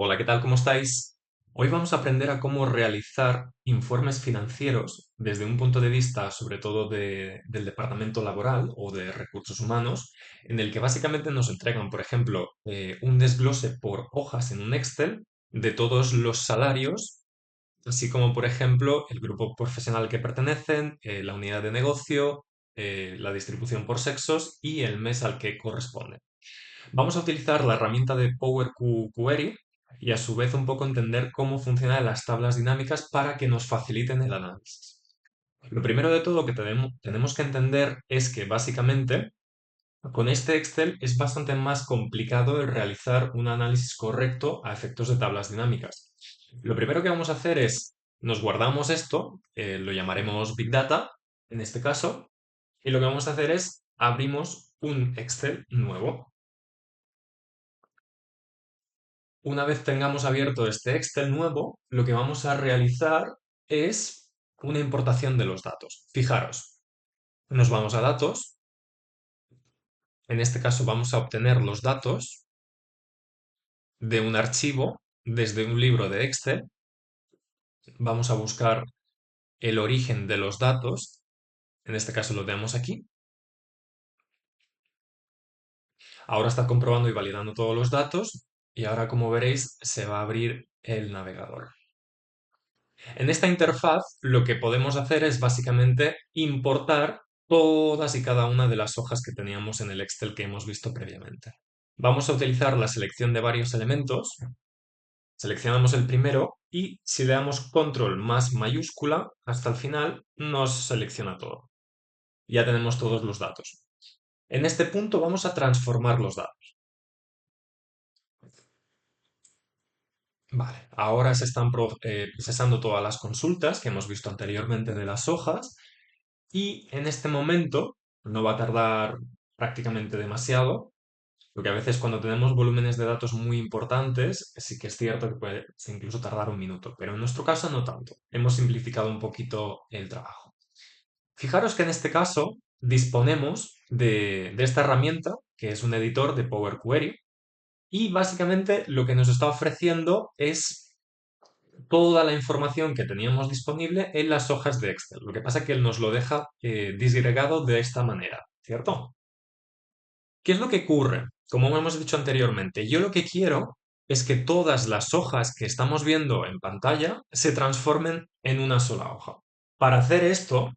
Hola, ¿qué tal? ¿Cómo estáis? Hoy vamos a aprender a cómo realizar informes financieros desde un punto de vista, sobre todo del departamento laboral o de recursos humanos, en el que básicamente nos entregan, por ejemplo, un desglose por hojas en un Excel de todos los salarios, así como, por ejemplo, el grupo profesional al que pertenecen, la unidad de negocio, la distribución por sexos y el mes al que corresponde. Vamos a utilizar la herramienta de Power Query y a su vez un poco entender cómo funcionan las tablas dinámicas para que nos faciliten el análisis. Lo primero de todo que tenemos que entender es que básicamente con este Excel es bastante más complicado el realizar un análisis correcto a efectos de tablas dinámicas. Lo primero que vamos a hacer es, nos guardamos esto, lo llamaremos Big Data en este caso, y lo que vamos a hacer es abrimos un Excel nuevo. Una vez tengamos abierto este Excel nuevo, lo que vamos a realizar es una importación de los datos. Fijaros, nos vamos a datos, en este caso vamos a obtener los datos de un archivo desde un libro de Excel, vamos a buscar el origen de los datos, en este caso lo tenemos aquí, ahora está comprobando y validando todos los datos y ahora como veréis se va a abrir el navegador. En esta interfaz lo que podemos hacer es básicamente importar todas y cada una de las hojas que teníamos en el Excel que hemos visto previamente. Vamos a utilizar la selección de varios elementos, seleccionamos el primero y si le damos control más mayúscula hasta el final nos selecciona todo. Ya tenemos todos los datos. En este punto vamos a transformar los datos. Vale, ahora se están procesando todas las consultas que hemos visto anteriormente de las hojas. Y en este momento no va a tardar prácticamente demasiado, porque a veces cuando tenemos volúmenes de datos muy importantes, sí que es cierto que puede incluso tardar un minuto, pero en nuestro caso no tanto. Hemos simplificado un poquito el trabajo. Fijaros que en este caso disponemos de esta herramienta, que es un editor de Power Query, y básicamente lo que nos está ofreciendo es toda la información que teníamos disponible en las hojas de Excel. Lo que pasa es que él nos lo deja disgregado de esta manera, ¿cierto? ¿Qué es lo que ocurre? Como hemos dicho anteriormente, yo lo que quiero es que todas las hojas que estamos viendo en pantalla se transformen en una sola hoja. Para hacer esto,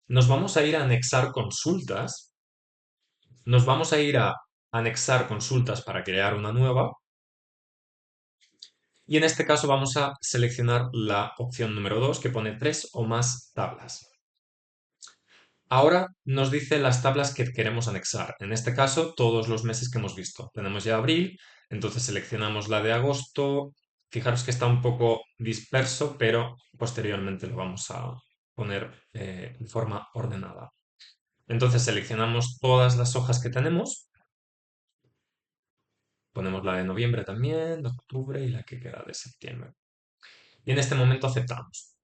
nos vamos a ir a anexar consultas, nos vamos a ir a anexar consultas para crear una nueva y en este caso vamos a seleccionar la opción número 2 que pone tres o más tablas. Ahora nos dice las tablas que queremos anexar. En este caso, todos los meses que hemos visto. Tenemos ya abril, entonces seleccionamos la de agosto. Fijaros que está un poco disperso, pero posteriormente lo vamos a poner de forma ordenada. Entonces seleccionamos todas las hojas que tenemos. Ponemos la de noviembre también, de octubre y la que queda de septiembre. Y en este momento aceptamos.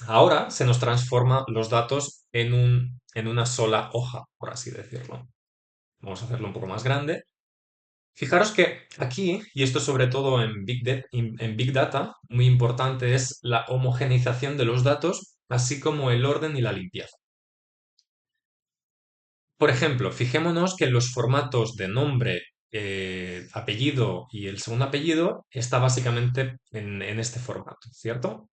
Ahora se nos transforma los datos en una sola hoja, por así decirlo. Vamos a hacerlo un poco más grande. Fijaros que aquí, y esto sobre todo en Big Data, muy importante es la homogeneización de los datos, así como el orden y la limpieza. Por ejemplo, fijémonos que en los formatos de nombre, apellido y el segundo apellido está básicamente en este formato, ¿cierto?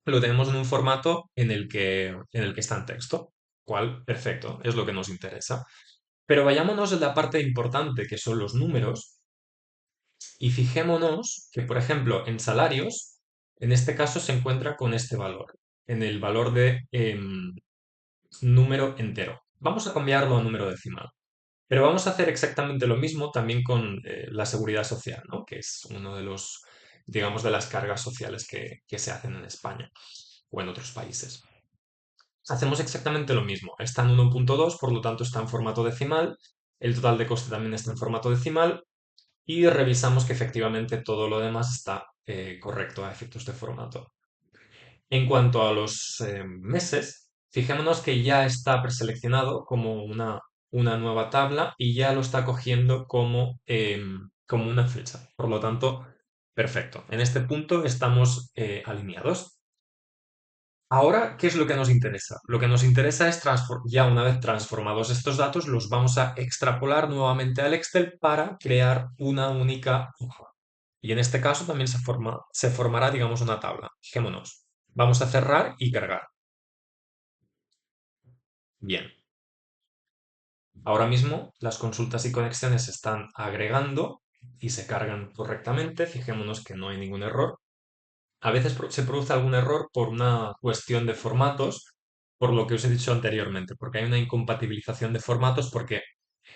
Lo tenemos en un formato en el que está en texto, cual, perfecto, es lo que nos interesa. Pero vayámonos a la parte importante, que son los números, y fijémonos que, por ejemplo, en salarios, en este caso se encuentra con este valor, en el valor de número entero. Vamos a cambiarlo a número decimal. Pero vamos a hacer exactamente lo mismo también con la seguridad social, ¿no? Que es uno de los, digamos, de las cargas sociales que se hacen en España o en otros países. Hacemos exactamente lo mismo. Está en 1.2, por lo tanto está en formato decimal. El total de coste también está en formato decimal. Y revisamos que efectivamente todo lo demás está correcto a efectos de formato. En cuanto a los meses, fijémonos que ya está preseleccionado como una nueva tabla y ya lo está cogiendo como como una flecha. Por lo tanto, perfecto. En este punto estamos alineados. Ahora, ¿qué es lo que nos interesa? Lo que nos interesa es, ya una vez transformados estos datos, los vamos a extrapolar nuevamente al Excel para crear una única hoja. Y en este caso también se formará, digamos, una tabla. Fijémonos. Vamos a cerrar y cargar. Bien. Ahora mismo las consultas y conexiones se están agregando y se cargan correctamente. Fijémonos que no hay ningún error. A veces se produce algún error por una cuestión de formatos, por lo que os he dicho anteriormente, porque hay una incompatibilización de formatos, porque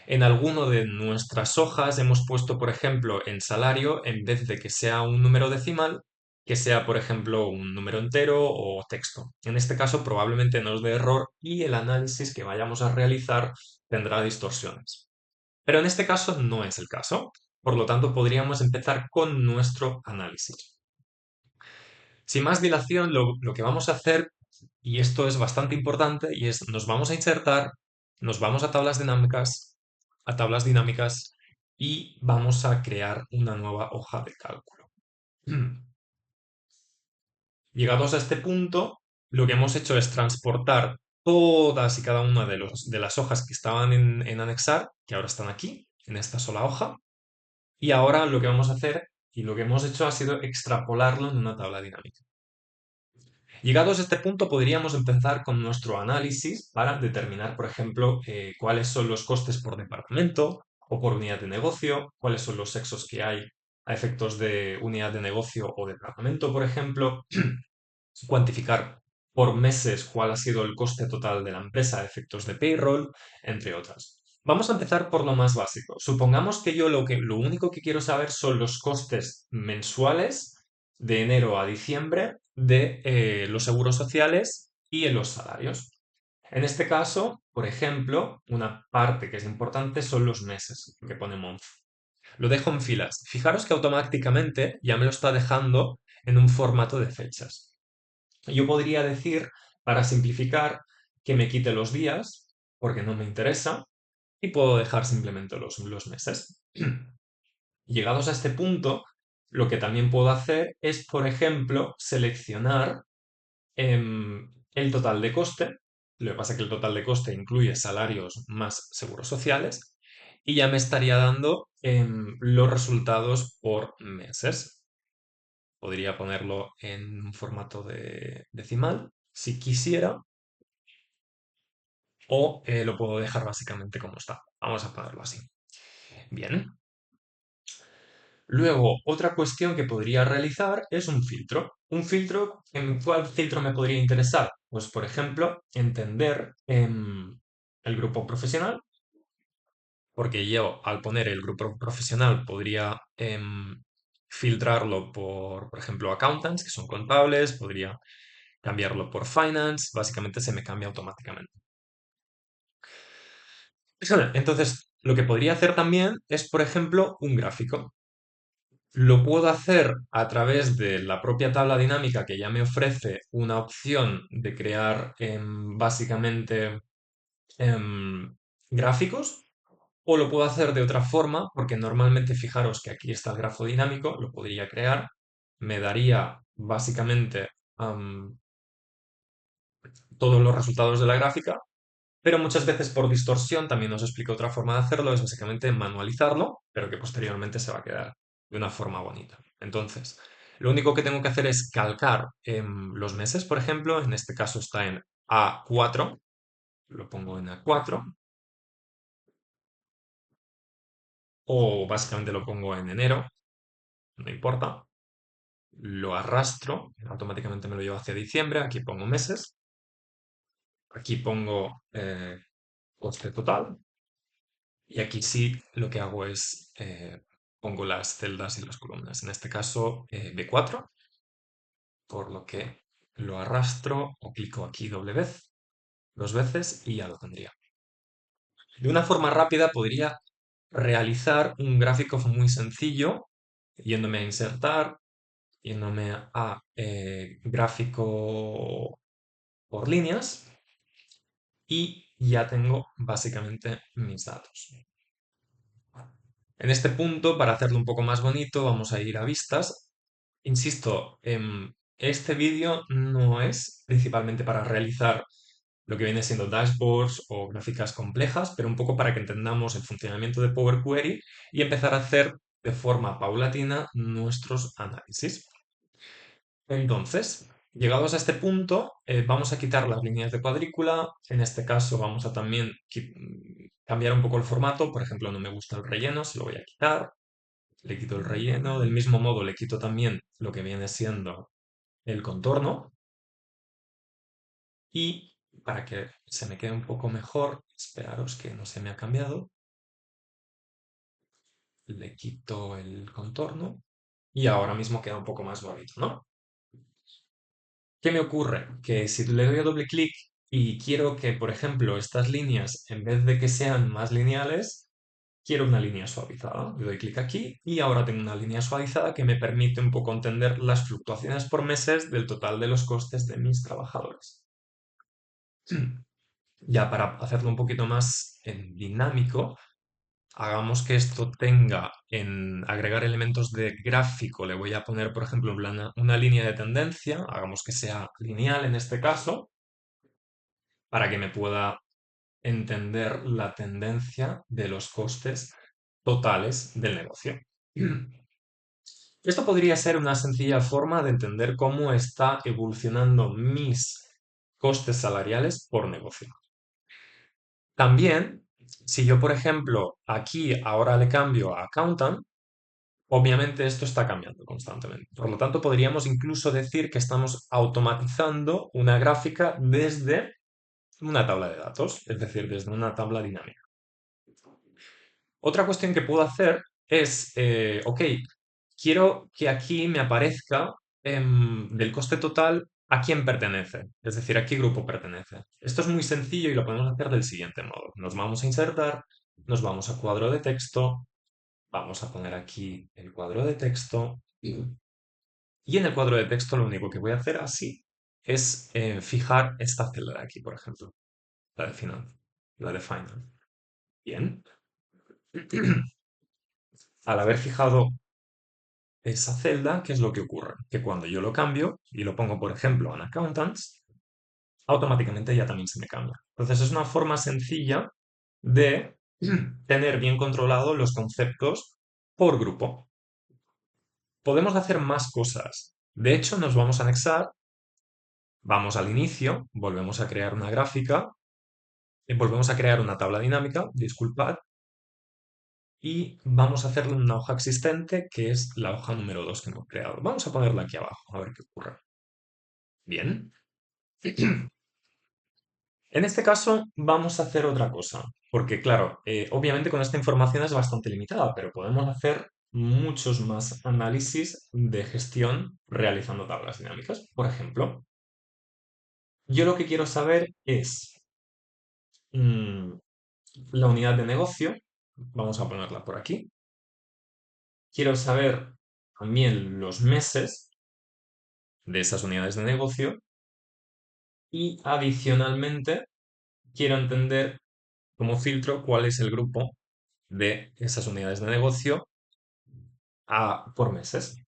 en alguno de nuestras hojas hemos puesto, por ejemplo, en salario, en vez de que sea un número decimal, que sea, por ejemplo, un número entero o texto. En este caso, probablemente nos dé error y el análisis que vayamos a realizar tendrá distorsiones. Pero en este caso no es el caso. Por lo tanto, podríamos empezar con nuestro análisis. Sin más dilación, lo que vamos a hacer, y esto es bastante importante, y es nos vamos a insertar, nos vamos a tablas dinámicas y vamos a crear una nueva hoja de cálculo. Llegados a este punto, lo que hemos hecho es transportar todas y cada una de las hojas que estaban en anexar, que ahora están aquí, en esta sola hoja, y ahora lo que vamos a hacer y lo que hemos hecho ha sido extrapolarlo en una tabla dinámica. Llegados a este punto, podríamos empezar con nuestro análisis para determinar, por ejemplo, cuáles son los costes por departamento o por unidad de negocio, cuáles son los sexos que hay a efectos de unidad de negocio o departamento, por ejemplo, cuantificar por meses cuál ha sido el coste total de la empresa a efectos de payroll, entre otras. Vamos a empezar por lo más básico. Supongamos que yo lo único que quiero saber son los costes mensuales de enero a diciembre de los seguros sociales y en los salarios. En este caso, por ejemplo, una parte que es importante son los meses, que pone month. Lo dejo en filas. Fijaros que automáticamente ya me lo está dejando en un formato de fechas. Yo podría decir, para simplificar, que me quite los días, porque no me interesa, y puedo dejar simplemente los meses. Llegados a este punto, lo que también puedo hacer es, por ejemplo, seleccionar el total de coste. Lo que pasa es que el total de coste incluye salarios más seguros sociales y ya me estaría dando los resultados por meses. Podría ponerlo en un formato de decimal si quisiera o lo puedo dejar básicamente como está. Vamos a ponerlo así. Bien. Luego, otra cuestión que podría realizar es un filtro. Un filtro, ¿en cuál filtro me podría interesar? Pues, por ejemplo, entender el grupo profesional, porque yo al poner el grupo profesional podría filtrarlo por ejemplo, accountants, que son contables, podría cambiarlo por finance, básicamente se me cambia automáticamente. Entonces, lo que podría hacer también es, por ejemplo, un gráfico. Lo puedo hacer a través de la propia tabla dinámica que ya me ofrece una opción de crear básicamente gráficos, o lo puedo hacer de otra forma, porque normalmente fijaros que aquí está el grafo dinámico, lo podría crear, me daría básicamente todos los resultados de la gráfica, pero muchas veces por distorsión, también os explico otra forma de hacerlo, es básicamente manualizarlo, pero que posteriormente se va a quedar de una forma bonita. Entonces, lo único que tengo que hacer es calcar los meses, por ejemplo, en este caso está en A4, lo pongo en A4, o básicamente lo pongo en enero, no importa, lo arrastro, automáticamente me lo llevo hacia diciembre, aquí pongo meses, aquí pongo coste total, y aquí sí lo que hago es pongo las celdas y las columnas. En este caso B4, por lo que lo arrastro o clico aquí doble vez, dos veces y ya lo tendría. De una forma rápida podría realizar un gráfico muy sencillo, yéndome a insertar, yéndome a gráfico por líneas y ya tengo básicamente mis datos. En este punto, para hacerlo un poco más bonito, vamos a ir a vistas. Insisto, este vídeo no es principalmente para realizar lo que viene siendo dashboards o gráficas complejas, pero un poco para que entendamos el funcionamiento de Power Query y empezar a hacer de forma paulatina nuestros análisis. Entonces, llegados a este punto, vamos a quitar las líneas de cuadrícula. En este caso vamos a también cambiar un poco el formato. Por ejemplo, no me gusta el relleno, se lo voy a quitar. Le quito el relleno. Del mismo modo, le quito también lo que viene siendo el contorno. Y para que se me quede un poco mejor, esperaros que no se me ha cambiado. Le quito el contorno y ahora mismo queda un poco más bonito, ¿no? ¿Qué me ocurre? Que si le doy a doble clic y quiero que, por ejemplo, estas líneas, en vez de que sean más lineales, quiero una línea suavizada. Le doy clic aquí y ahora tengo una línea suavizada que me permite un poco entender las fluctuaciones por meses del total de los costes de mis trabajadores. Ya para hacerlo un poquito más dinámico, hagamos que esto tenga en agregar elementos de gráfico. Le voy a poner, por ejemplo, una línea de tendencia. Hagamos que sea lineal en este caso, para que me pueda entender la tendencia de los costes totales del negocio. Esto podría ser una sencilla forma de entender cómo está evolucionando mis costes salariales por negocio. También, si yo, por ejemplo, aquí ahora le cambio a accountant, obviamente esto está cambiando constantemente. Por lo tanto, podríamos incluso decir que estamos automatizando una gráfica desde una tabla de datos, es decir, desde una tabla dinámica. Otra cuestión que puedo hacer es, ok, quiero que aquí me aparezca del coste total a quién pertenece, es decir, a qué grupo pertenece. Esto es muy sencillo y lo podemos hacer del siguiente modo. Nos vamos a insertar, nos vamos a cuadro de texto, vamos a poner aquí el cuadro de texto y en el cuadro de texto lo único que voy a hacer así es fijar esta celda de aquí, por ejemplo, la de final, la de final. Bien. Al haber fijado esa celda, ¿qué es lo que ocurre? Que cuando yo lo cambio y lo pongo, por ejemplo, en Accountants, automáticamente ya también se me cambia. Entonces es una forma sencilla de tener bien controlados los conceptos por grupo. Podemos hacer más cosas. De hecho, nos vamos a anexar, vamos al inicio, volvemos a crear una gráfica, volvemos a crear una tabla dinámica, disculpad, y vamos a hacerle una hoja existente, que es la hoja número 2 que hemos creado. Vamos a ponerla aquí abajo, a ver qué ocurre. Bien. En este caso vamos a hacer otra cosa, porque claro, obviamente con esta información es bastante limitada, pero podemos hacer muchos más análisis de gestión realizando tablas dinámicas. Por ejemplo, yo lo que quiero saber es mm, la unidad de negocio, vamos a ponerla por aquí. Quiero saber también los meses de esas unidades de negocio y adicionalmente quiero entender como filtro cuál es el grupo de esas unidades de negocio por meses.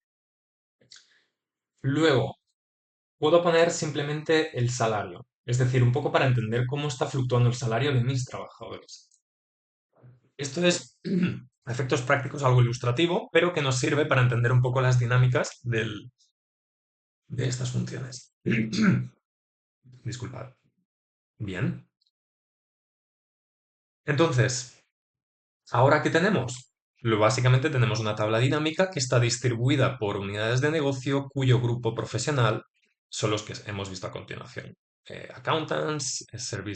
Luego, puedo poner simplemente el salario, es decir, un poco para entender cómo está fluctuando el salario de mis trabajadores. Esto es, a efectos prácticos, algo ilustrativo, pero que nos sirve para entender un poco las dinámicas de estas funciones. Disculpad. Bien. Entonces, ¿ahora qué tenemos? Básicamente tenemos una tabla dinámica que está distribuida por unidades de negocio cuyo grupo profesional son los que hemos visto a continuación. Accountants, Central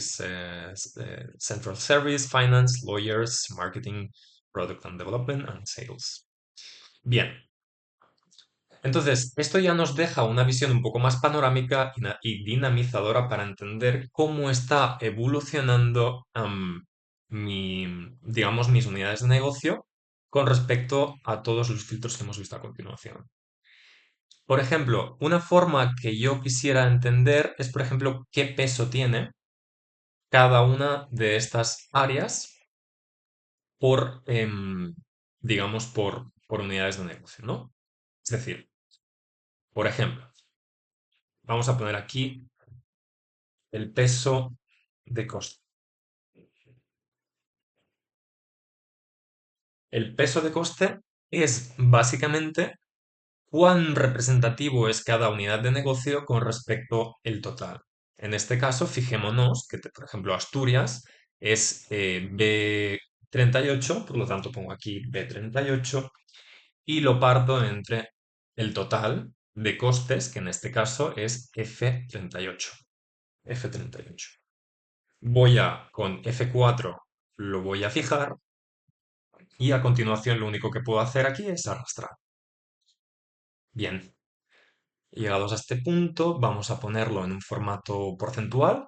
Service, Finance, Lawyers, Marketing, Product and Development and Sales. Bien, entonces esto ya nos deja una visión un poco más panorámica y dinamizadora para entender cómo está evolucionando digamos, mis unidades de negocio con respecto a todos los filtros que hemos visto a continuación. Por ejemplo, una forma que yo quisiera entender es, por ejemplo, qué peso tiene cada una de estas áreas por, digamos, por unidades de negocio, ¿no? Es decir, por ejemplo, vamos a poner aquí el peso de coste. El peso de coste es básicamente cuán representativo es cada unidad de negocio con respecto al total. En este caso, fijémonos que, por ejemplo, Asturias es B38, por lo tanto pongo aquí B38 y lo parto entre el total de costes, que en este caso es F38. F38. Con F4 lo voy a fijar y a continuación lo único que puedo hacer aquí es arrastrar. Bien, llegados a este punto, vamos a ponerlo en un formato porcentual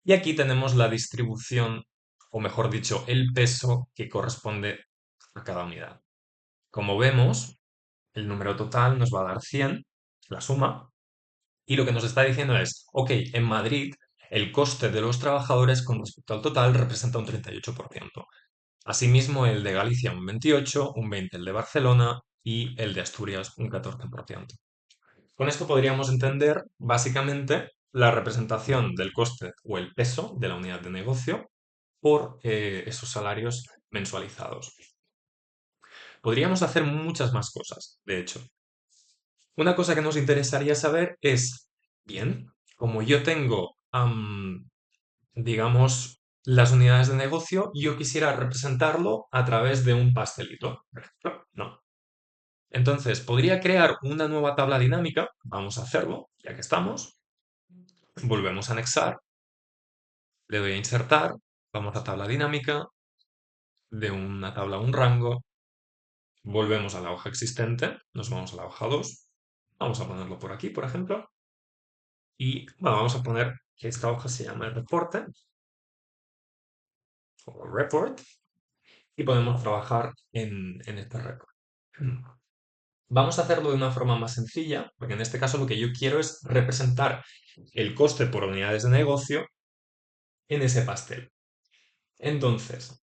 y aquí tenemos la distribución, o mejor dicho, el peso que corresponde a cada unidad. Como vemos, el número total nos va a dar 100, la suma, y lo que nos está diciendo es, ok, en Madrid el coste de los trabajadores con respecto al total representa un 38%. Asimismo, el de Galicia un 28%, un 20% el de Barcelona y el de Asturias un 14%. Con esto podríamos entender básicamente la representación del coste o el peso de la unidad de negocio por esos salarios mensualizados. Podríamos hacer muchas más cosas, de hecho. Una cosa que nos interesaría saber es, bien, como yo tengo, digamos, las unidades de negocio, yo quisiera representarlo a través de un pastelito. Por ejemplo, no. Entonces, podría crear una nueva tabla dinámica. Vamos a hacerlo, ya que estamos. Volvemos a anexar, le doy a insertar, vamos a tabla dinámica, de una tabla a un rango, volvemos a la hoja existente, nos vamos a la hoja 2, vamos a ponerlo por aquí, por ejemplo, y bueno, vamos a poner que esta hoja se llama reporte o report y podemos trabajar en este report. Vamos a hacerlo de una forma más sencilla, porque en este caso lo que yo quiero es representar el coste por unidades de negocio en ese pastel. Entonces,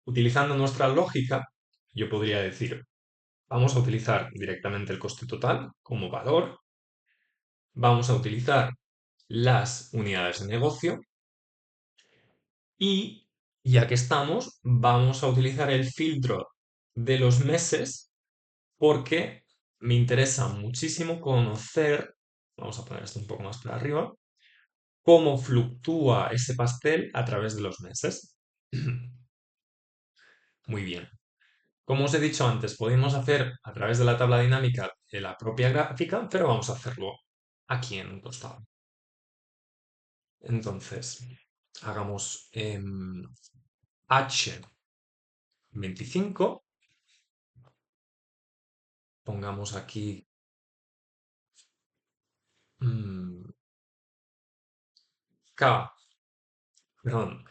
utilizando nuestra lógica, yo podría decir, vamos a utilizar directamente el coste total como valor, vamos a utilizar las unidades de negocio y, ya que estamos, vamos a utilizar el filtro de los meses porque me interesa muchísimo conocer, vamos a poner esto un poco más para arriba, cómo fluctúa ese pastel a través de los meses. Muy bien. Como os he dicho antes, podemos hacer a través de la tabla dinámica de la propia gráfica, pero vamos a hacerlo aquí en un costado. Entonces, hagamos H25, pongamos aquí mm, K, perdón,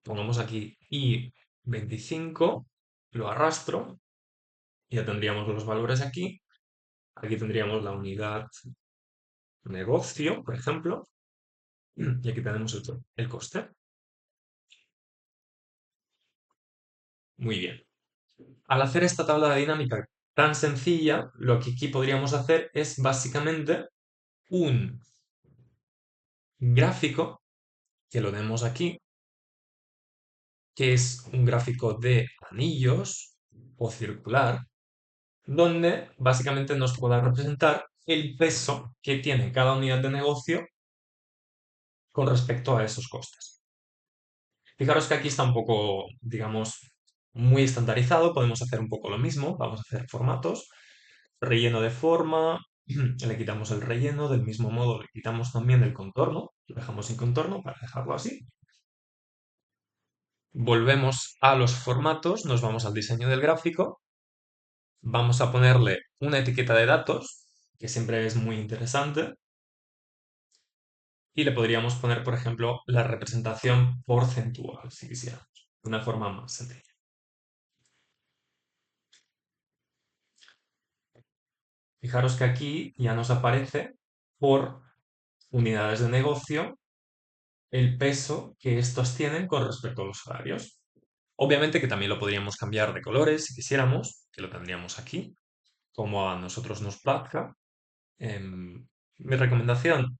pongamos aquí I25, lo arrastro, ya tendríamos los valores aquí. Aquí tendríamos la unidad negocio, por ejemplo, y aquí tenemos el coste. Muy bien. Al hacer esta tabla dinámica tan sencilla, lo que aquí podríamos hacer es básicamente un gráfico, que lo vemos aquí, que es un gráfico de anillos o circular, donde básicamente nos pueda representar el peso que tiene cada unidad de negocio con respecto a esos costes. Fijaros que aquí está un poco, digamos, muy estandarizado, podemos hacer un poco lo mismo, vamos a hacer formatos, relleno de forma, le quitamos el relleno, del mismo modo le quitamos también el contorno, lo dejamos sin contorno para dejarlo así. Volvemos a los formatos, nos vamos al diseño del gráfico, vamos a ponerle una etiqueta de datos, que siempre es muy interesante, y le podríamos poner, por ejemplo, la representación porcentual, si quisiéramos, de una forma más sencilla. Fijaros que aquí ya nos aparece por unidades de negocio el peso que estos tienen con respecto a los salarios. Obviamente que también lo podríamos cambiar de colores si quisiéramos, que lo tendríamos aquí, como a nosotros nos plazca. Mi recomendación,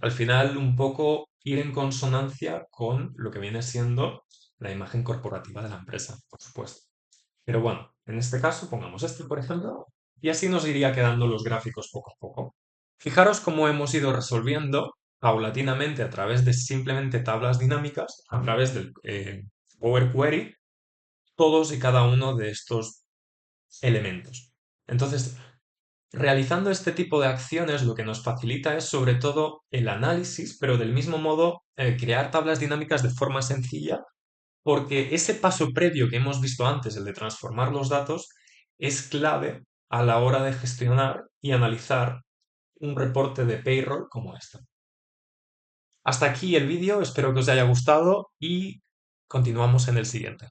al final un poco ir en consonancia con lo que viene siendo la imagen corporativa de la empresa, por supuesto. Pero bueno, en este caso pongamos este, por ejemplo, y así nos iría quedando los gráficos poco a poco. Fijaros cómo hemos ido resolviendo paulatinamente a través de simplemente tablas dinámicas, a través del Power Query, todos y cada uno de estos elementos. Entonces, realizando este tipo de acciones lo que nos facilita es sobre todo el análisis, pero del mismo modo crear tablas dinámicas de forma sencilla, porque ese paso previo que hemos visto antes, el de transformar los datos, es clave a la hora de gestionar y analizar un reporte de payroll como este. Hasta aquí el vídeo, espero que os haya gustado y continuamos en el siguiente.